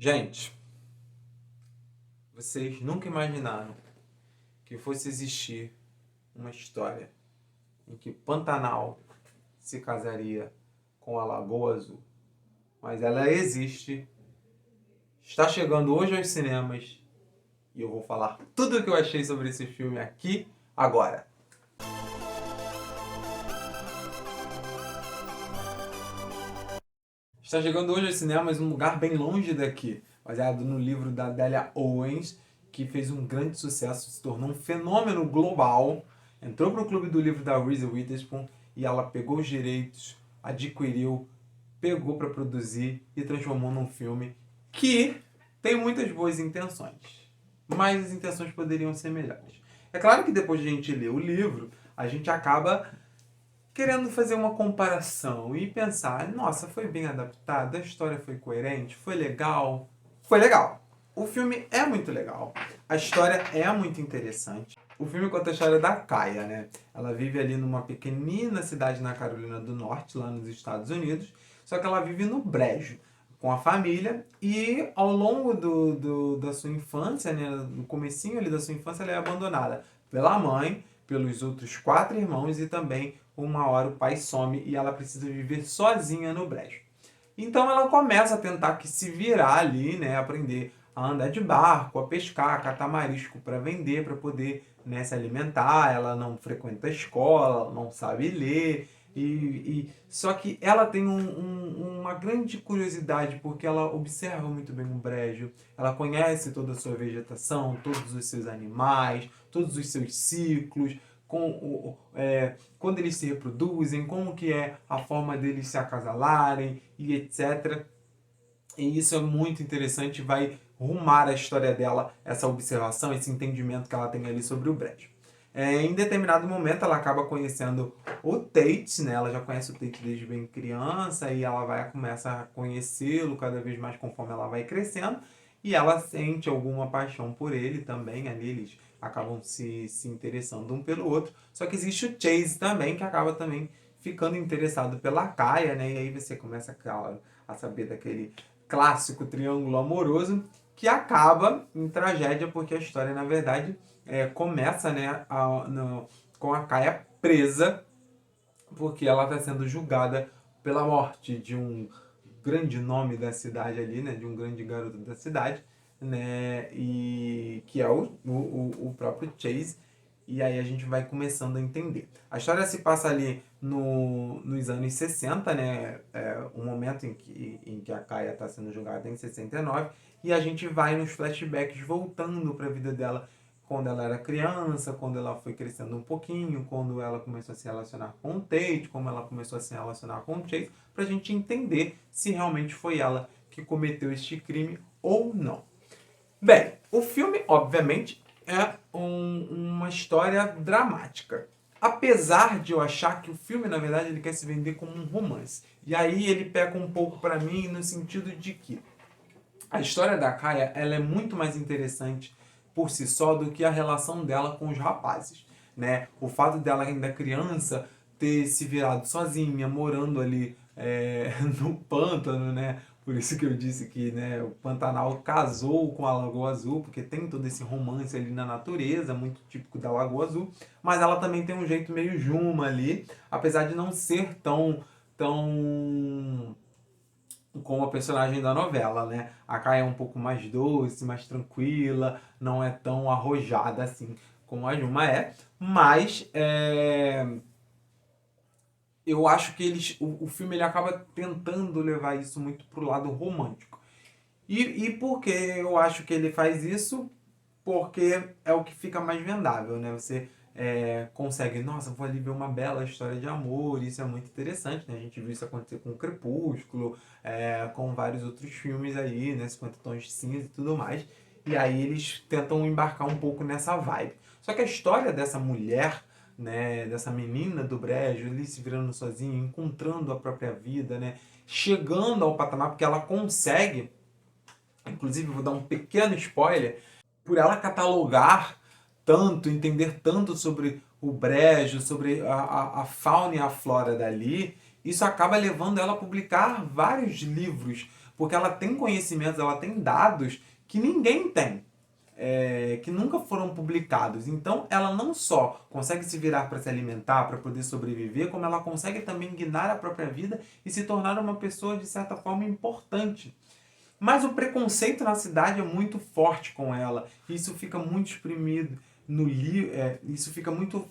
Gente, vocês nunca imaginaram que fosse existir uma história em que Pantanal se casaria com a Lagoa Azul. Mas ela existe, está chegando hoje aos cinemas e eu vou falar tudo o que eu achei sobre esse filme aqui, agora. Está chegando hoje aos cinemas um lugar bem longe daqui, baseado no livro da Delia Owens, que fez um grande sucesso, se tornou um fenômeno global, entrou para o clube do livro da Reese Witherspoon e ela pegou os direitos, adquiriu, pegou para produzir e transformou num filme que tem muitas boas intenções, mas as intenções poderiam ser melhores. É claro que depois de a gente ler o livro, a gente acaba querendo fazer uma comparação e pensar, nossa, foi bem adaptado, a história foi coerente, foi legal. Foi legal. O filme é muito legal. A história é muito interessante. O filme conta a história da Kaya, né? Ela vive ali numa pequenina cidade na Carolina do Norte, lá nos Estados Unidos, só que ela vive no brejo, com a família, e ao longo da sua infância, né, no comecinho ali da sua infância, ela é abandonada pela mãe, pelos outros 4 irmãos e também uma hora o pai some e ela precisa viver sozinha no brejo. Então ela começa a tentar que se virar ali, né, aprender a andar de barco, a pescar, a catar marisco para vender, para poder, né, se alimentar. Ela não frequenta a escola, não sabe ler. Só que ela tem uma grande curiosidade porque ela observa muito bem o brejo, ela conhece toda a sua vegetação, todos os seus animais, todos os seus ciclos, quando eles se reproduzem, como que é a forma deles se acasalarem e etc. E isso é muito interessante, vai rumar a história dela, essa observação, esse entendimento que ela tem ali sobre o brejo. Em determinado momento ela acaba conhecendo o Tate, né? Ela já conhece o Tate desde bem criança e ela começa a conhecê-lo cada vez mais conforme ela vai crescendo e ela sente alguma paixão por ele também, ali eles acabam se interessando um pelo outro. Só que existe o Chase também, que acaba também ficando interessado pela Kaya, né? E aí você começa a saber daquele clássico triângulo amoroso que acaba em tragédia, porque a história, na verdade, começa, né, com a Kaya presa, porque ela está sendo julgada pela morte de um grande nome da cidade ali, né, de um grande garoto da cidade, né, e que é o próprio Chase. E aí a gente vai começando a entender. A história se passa ali nos anos 60, né? O momento em que a Kaya está sendo julgada em 69, e a gente vai nos flashbacks voltando para a vida dela quando ela era criança, quando ela foi crescendo um pouquinho, quando ela começou a se relacionar com o Tate, como ela começou a se relacionar com o Chase, para a gente entender se realmente foi ela que cometeu este crime ou não. Bem, o filme, obviamente, é uma história dramática. Apesar de eu achar que o filme, na verdade, ele quer se vender como um romance. E aí ele peca um pouco para mim no sentido de que a história da Kaya, ela é muito mais interessante por si só do que a relação dela com os rapazes, né? O fato dela ainda criança ter se virado sozinha, morando ali no pântano, né? Por isso que eu disse que, né, o Pantanal casou com a Lagoa Azul, porque tem todo esse romance ali na natureza, muito típico da Lagoa Azul, mas ela também tem um jeito meio Juma ali, apesar de não ser tão como a personagem da novela, né? A Kaya é um pouco mais doce, mais tranquila, não é tão arrojada assim como a Juma é, mas eu acho que o filme ele acaba tentando levar isso muito pro lado romântico. E por que eu acho que ele faz isso? Porque é o que fica mais vendável, né? Você consegue, nossa, vou ali ver uma bela história de amor, isso é muito interessante, né? A gente viu isso acontecer com o Crepúsculo, com vários outros filmes aí, né? 50 Tons de Cinza e tudo mais. E aí eles tentam embarcar um pouco nessa vibe. Só que a história dessa mulher, né, dessa menina do brejo, ali se virando sozinha, encontrando a própria vida, né? Chegando ao patamar, porque ela consegue, inclusive vou dar um pequeno spoiler, por ela catalogar tanto, entender tanto sobre o brejo, sobre a fauna e a flora dali, isso acaba levando ela a publicar vários livros, porque ela tem conhecimentos, ela tem dados que ninguém tem. Que nunca foram publicados. Então, ela não só consegue se virar para se alimentar, para poder sobreviver, como ela consegue também guiar a própria vida e se tornar uma pessoa, de certa forma, importante. Mas o preconceito na cidade é muito forte com ela. Isso fica muito exprimido no livro, isso fica muito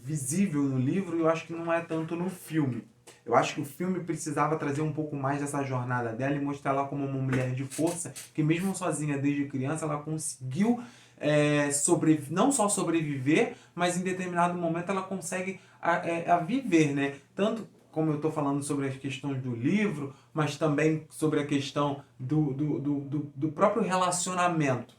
visível no livro, e eu acho que não é tanto no filme. Eu acho que o filme precisava trazer um pouco mais dessa jornada dela e mostrar ela como uma mulher de força, que mesmo sozinha desde criança, ela conseguiu não só sobreviver, mas em determinado momento ela consegue a viver, né? Tanto como eu estou falando sobre as questões do livro, mas também sobre a questão do próprio relacionamento.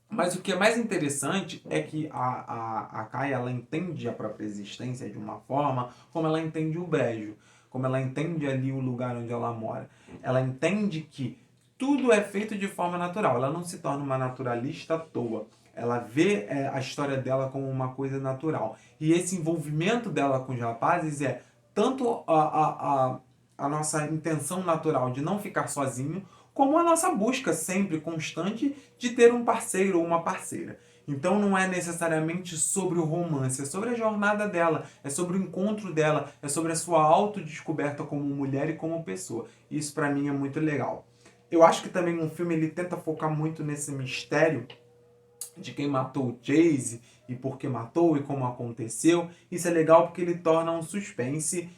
Mas o que é mais interessante é que a Kaia, ela entende a própria existência de uma forma como ela entende o brejo, como ela entende ali o lugar onde ela mora. Ela entende que tudo é feito de forma natural, ela não se torna uma naturalista à toa. Ela vê a história dela como uma coisa natural. E esse envolvimento dela com os rapazes é tanto a nossa intenção natural de não ficar sozinho, como a nossa busca sempre constante de ter um parceiro ou uma parceira. Então não é necessariamente sobre o romance, é sobre a jornada dela, é sobre o encontro dela, é sobre a sua autodescoberta como mulher e como pessoa. Isso para mim é muito legal. Eu acho que também um filme ele tenta focar muito nesse mistério de quem matou o Chase e por que matou e como aconteceu. Isso é legal porque ele torna um suspense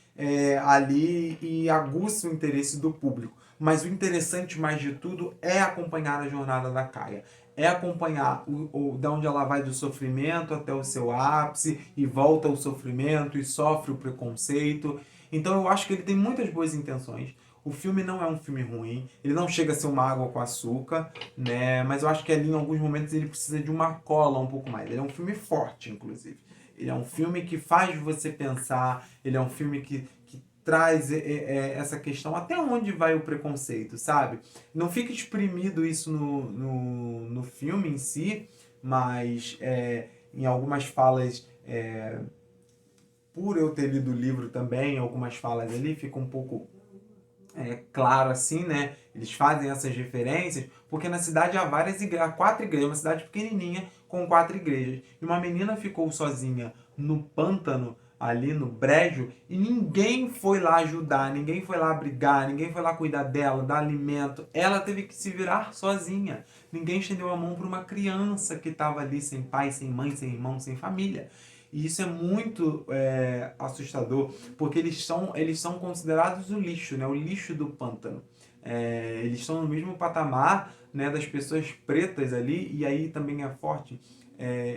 ali e aguça o interesse do público. Mas o interessante mais de tudo é acompanhar a jornada da Kaia. É acompanhar da onde ela vai do sofrimento até o seu ápice e volta ao sofrimento e sofre o preconceito. Então eu acho que ele tem muitas boas intenções. O filme não é um filme ruim, ele não chega a ser uma água com açúcar, né? Mas eu acho que ali em alguns momentos ele precisa de uma cola um pouco mais. Ele é um filme forte, inclusive. Ele é um filme que faz você pensar, ele é um filme que traz essa questão, até onde vai o preconceito, sabe? Não fica exprimido isso no filme em si, mas em algumas falas, por eu ter lido o livro também, algumas falas ali, fica um pouco claro assim, né? Eles fazem essas referências, porque na cidade há várias igrejas, há 4 igrejas, uma cidade pequenininha com 4 igrejas. E uma menina ficou sozinha no pântano, ali no brejo, e ninguém foi lá ajudar, ninguém foi lá abrigar, ninguém foi lá cuidar dela, dar alimento. Ela teve que se virar sozinha. Ninguém estendeu a mão para uma criança que estava ali sem pai, sem mãe, sem irmão, sem família. E isso é muito assustador, porque eles são considerados o lixo, né? O lixo do pântano. Eles estão no mesmo patamar, né, das pessoas pretas ali, e aí também é forte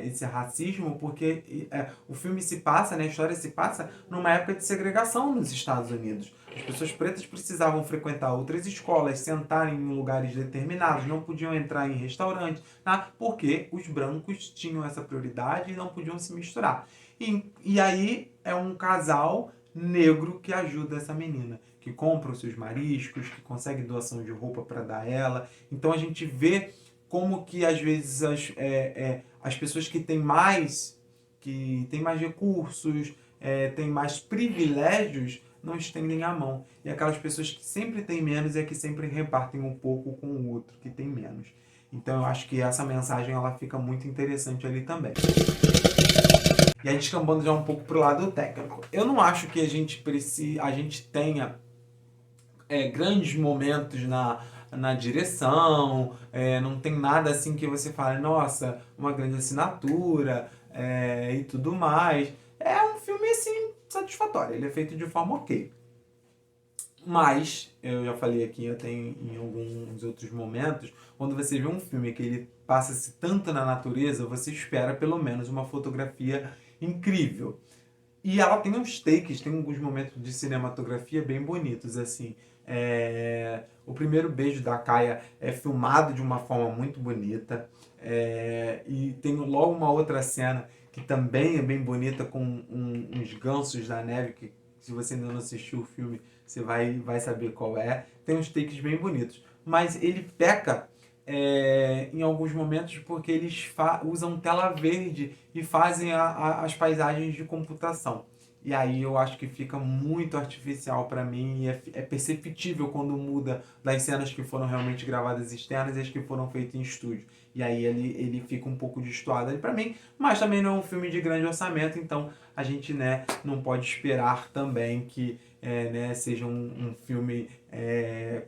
esse racismo, porque o filme se passa, né, a história se passa numa época de segregação nos Estados Unidos. As pessoas pretas precisavam frequentar outras escolas, sentar em lugares determinados, não podiam entrar em restaurantes, tá? Porque os brancos tinham essa prioridade e não podiam se misturar. E aí é um casal negro que ajuda essa menina, que compra os seus mariscos, que consegue doação de roupa para dar ela. Então a gente vê como que às vezes as pessoas que têm mais recursos, têm mais privilégios, não estendem a mão. E aquelas pessoas que sempre têm menos é que sempre repartem um pouco com o outro que tem menos. Então eu acho que essa mensagem ela fica muito interessante ali também. E aí descambando já um pouco pro lado técnico. Eu não acho que a gente tenha grandes momentos na direção, não tem nada assim que você fale, nossa, uma grande assinatura e tudo mais. É um filme assim satisfatório, ele é feito de forma ok. Mas, eu já falei aqui até em alguns outros momentos, quando você vê um filme que ele passa-se tanto na natureza, você espera pelo menos uma fotografia incrível. E ela tem uns takes, tem alguns momentos de cinematografia bem bonitos, assim. O primeiro beijo da Kaia é filmado de uma forma muito bonita. E tem logo uma outra cena que também é bem bonita, com uns gansos da neve, que se você ainda não assistiu o filme, você vai saber qual é. Tem uns takes bem bonitos. Mas ele peca em alguns momentos porque eles usam tela verde e fazem as paisagens de computação. e aí eu acho que fica muito artificial para mim, e é perceptível quando muda das cenas que foram realmente gravadas externas e as que foram feitas em estúdio. E aí ele fica um pouco destoado ali para mim, mas também não é um filme de grande orçamento, então a gente, né, não pode esperar também que né, seja um filme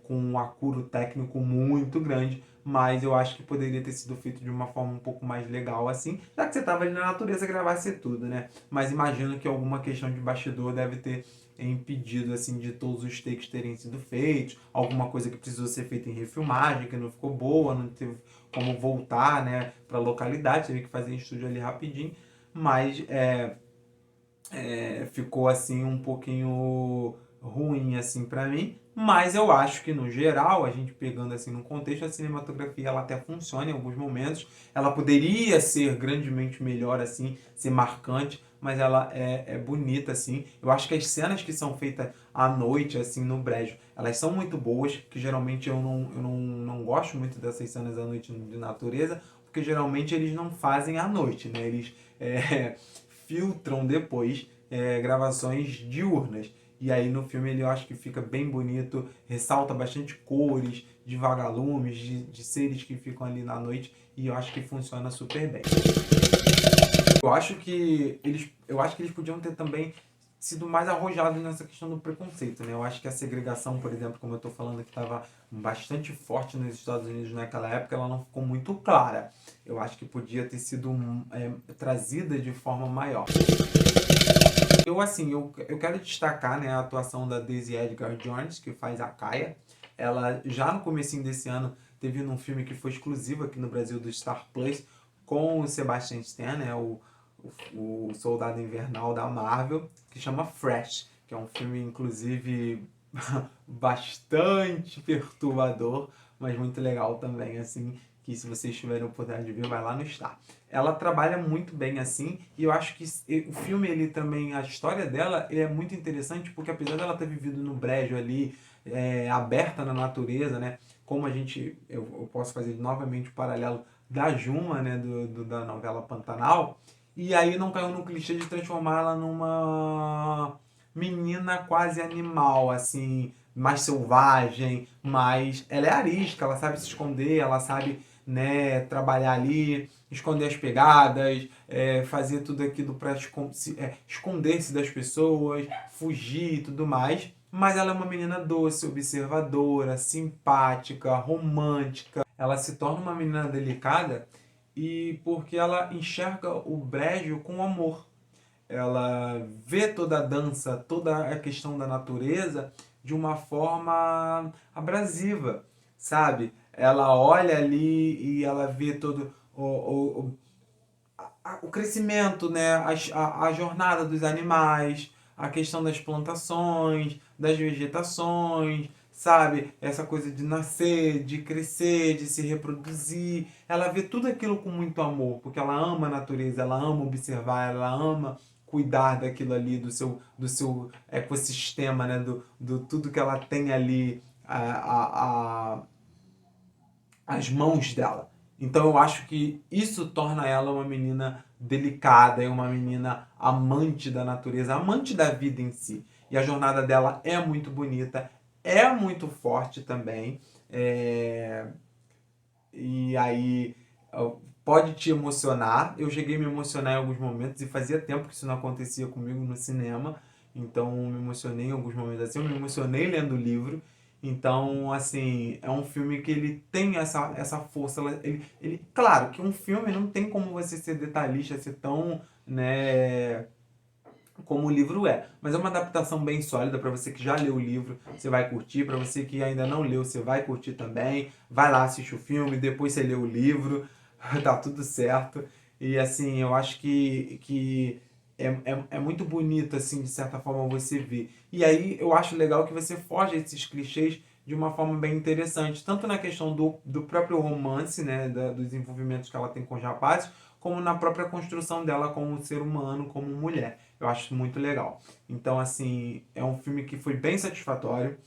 com um acuro técnico muito grande, mas eu acho que poderia ter sido feito de uma forma um pouco mais legal assim, já que você estava ali na natureza, gravasse tudo, né? Mas imagino que alguma questão de bastidor deve ter impedido assim de todos os takes terem sido feitos, alguma coisa que precisou ser feita em refilmagem, que não ficou boa, não teve como voltar, né, para a localidade, teve que fazer em estúdio ali rapidinho, mas ficou assim um pouquinho ruim assim para mim, mas eu acho que no geral, a gente pegando assim no contexto, a cinematografia ela até funciona em alguns momentos, ela poderia ser grandemente melhor assim, ser marcante, mas ela é bonita assim. Eu acho que as cenas que são feitas à noite assim no brejo, elas são muito boas, que geralmente eu não gosto muito dessas cenas à noite de natureza, porque geralmente eles não fazem à noite, né? Eles filtram depois gravações diurnas. E aí no filme ele eu acho que fica bem bonito, ressalta bastante cores, de vagalumes, de seres que ficam ali na noite, e eu acho que funciona super bem. Eu acho que eles podiam ter também sido mais arrojados nessa questão do preconceito, né? Eu acho que a segregação, por exemplo, como eu estou falando, que estava bastante forte nos Estados Unidos naquela época, ela não ficou muito clara. Eu acho que podia ter sido trazida de forma maior. Eu quero destacar, né, a atuação da Daisy Edgar Jones, que faz a Kaia. Ela, já no comecinho desse ano, teve num filme que foi exclusivo aqui no Brasil do Star Plus, com o Sebastian Stan, né, o Soldado Invernal da Marvel, que chama Fresh, que é um filme, inclusive, bastante perturbador, mas muito legal também, assim, que se vocês tiverem a oportunidade de ver, vai lá no Star. Ela trabalha muito bem assim, e eu acho que o filme, ele também, a história dela é muito interessante, porque apesar dela ter vivido no brejo ali, aberta na natureza, né, como eu posso fazer novamente o paralelo da Juma, né, da novela Pantanal, e aí não caiu no clichê de transformá-la numa menina quase animal, assim, mais selvagem, mas ela é arisca, ela sabe se esconder, ela sabe, né, trabalhar ali, esconder as pegadas, fazer tudo aquilo para esconder-se das pessoas, fugir e tudo mais. Mas ela é uma menina doce, observadora, simpática, romântica. Ela se torna uma menina delicada e porque ela enxerga o brejo com amor. Ela vê toda a dança, toda a questão da natureza de uma forma abrasiva, sabe? Ela olha ali e ela vê todo o crescimento, né? A jornada dos animais, a questão das plantações, das vegetações, sabe? Essa coisa de nascer, de crescer, de se reproduzir. Ela vê tudo aquilo com muito amor, porque ela ama a natureza, ela ama observar, ela ama cuidar daquilo ali, do seu ecossistema, né? Do tudo que ela tem ali, as mãos dela. Então eu acho que isso torna ela uma menina delicada e uma menina amante da natureza, amante da vida em si. E a jornada dela é muito bonita, é muito forte também. É... E aí pode te emocionar. Eu cheguei a me emocionar em alguns momentos e fazia tempo que isso não acontecia comigo no cinema. Então me emocionei em alguns momentos assim. Eu me emocionei lendo o livro. Então, assim, é um filme que ele tem essa força. Claro que um filme não tem como você ser detalhista, ser tão, né, como o livro é. Mas é uma adaptação bem sólida para você que já leu o livro, você vai curtir. Para você que ainda não leu, você vai curtir também. Vai lá, assiste o filme, depois você lê o livro, tá tudo certo. E assim, eu acho que é muito bonito, assim, de certa forma, você ver. E aí eu acho legal que você foge desses clichês de uma forma bem interessante, tanto na questão do próprio romance, né, dos envolvimentos que ela tem com os rapazes, como na própria construção dela como ser humano, como mulher. Eu acho muito legal. Então, assim, é um filme que foi bem satisfatório.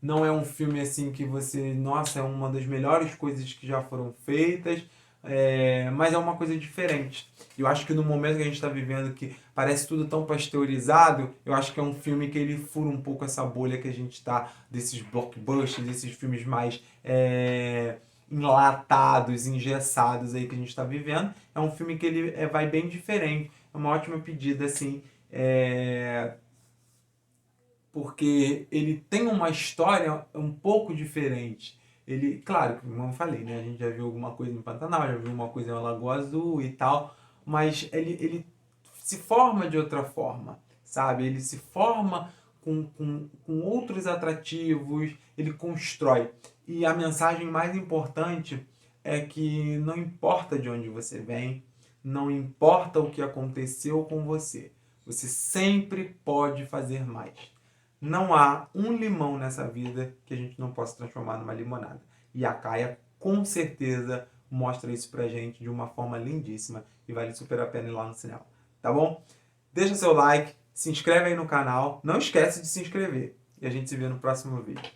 Não é um filme assim que você, nossa, é uma das melhores coisas que já foram feitas. mas é uma coisa diferente. Eu acho que no momento que a gente está vivendo, que parece tudo tão pasteurizado, eu acho que é um filme que ele fura um pouco essa bolha que a gente está, desses blockbusters, desses filmes mais enlatados, engessados aí que a gente está vivendo. É um filme que ele vai bem diferente. É uma ótima pedida, assim, porque ele tem uma história um pouco diferente. Ele, claro, como eu falei, né? A gente já viu alguma coisa em Pantanal, já viu uma coisa em Lagoa Azul e tal, mas ele se forma de outra forma, sabe? Ele se forma com outros atrativos, ele constrói. E a mensagem mais importante é que não importa de onde você vem, não importa o que aconteceu com você sempre pode fazer mais. Não há um limão nessa vida que a gente não possa transformar numa limonada. E a Caia, com certeza, mostra isso pra gente de uma forma lindíssima e vale super a pena ir lá no cinema. Tá bom? Deixa seu like, se inscreve aí no canal. Não esquece de se inscrever. E a gente se vê no próximo vídeo.